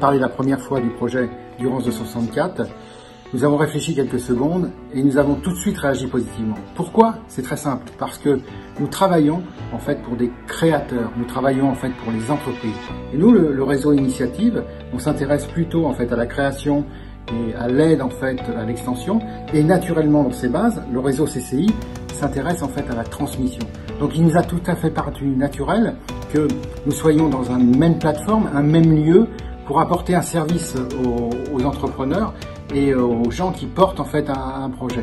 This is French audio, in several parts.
parlé la première fois du projet Durance 264, nous avons réfléchi quelques secondes et nous avons tout de suite réagi positivement. Pourquoi? C'est très simple, parce que nous travaillons en fait pour des créateurs, nous travaillons en fait pour les entreprises. Et nous, le réseau Initiative, on s'intéresse plutôt en fait à la création et à l'aide en fait à l'extension. Et naturellement dans ses bases, le réseau CCI s'intéresse en fait à la transmission. Donc il nous a tout à fait paru naturel que nous soyons dans une même plateforme, un même lieu pour apporter un service aux entrepreneurs et aux gens qui portent en fait un projet.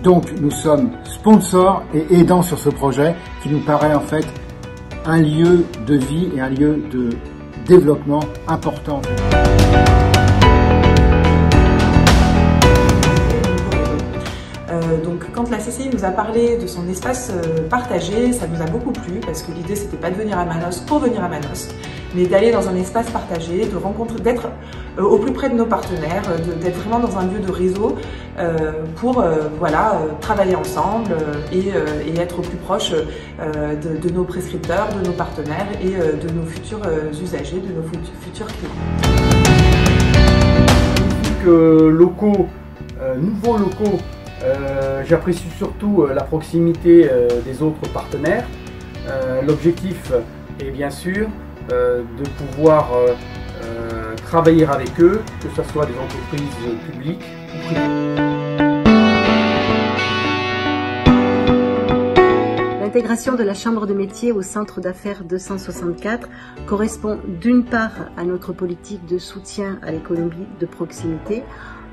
Donc nous sommes sponsors et aidants sur ce projet qui nous paraît en fait un lieu de vie et un lieu de développement important. Donc quand la CCI nous a parlé de son espace partagé, ça nous a beaucoup plu parce que l'idée c'était pas de venir à Manos pour venir à Manos, mais d'aller dans un espace partagé, de rencontrer, d'être au plus près de nos partenaires, d'être vraiment dans un lieu de réseau pour voilà, travailler ensemble et être au plus proche de nos prescripteurs, de nos partenaires et de nos futurs usagers, de nos futurs clients. Locaux, nouveaux locaux, j'apprécie surtout la proximité des autres partenaires. L'objectif est bien sûr de pouvoir travailler avec eux, que ce soit des entreprises publiques ou privées. L'intégration de la Chambre de métier au Centre d'affaires 264 correspond d'une part à notre politique de soutien à l'économie de proximité,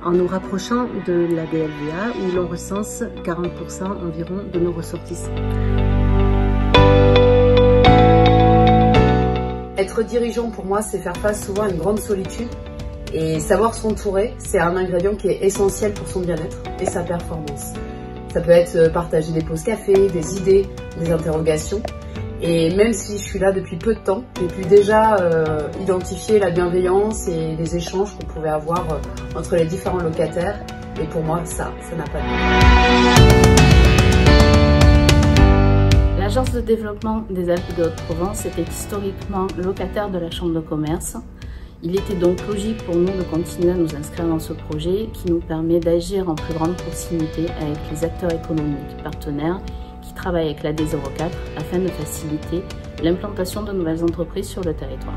en nous rapprochant de la DLVA où l'on recense 40% environ de nos ressortissants. Être dirigeant pour moi, c'est faire face souvent à une grande solitude et savoir s'entourer, c'est un ingrédient qui est essentiel pour son bien-être et sa performance. Ça peut être partager des pauses café, des idées, des interrogations. Et même si je suis là depuis peu de temps, j'ai pu déjà identifier la bienveillance et les échanges qu'on pouvait avoir entre les différents locataires. Et pour moi, ça n'a pas de prix. L'Agence de développement des Alpes de Haute-Provence était historiquement locataire de la Chambre de commerce. Il était donc logique pour nous de continuer à nous inscrire dans ce projet qui nous permet d'agir en plus grande proximité avec les acteurs économiques partenaires qui travaillent avec la D04 afin de faciliter l'implantation de nouvelles entreprises sur le territoire.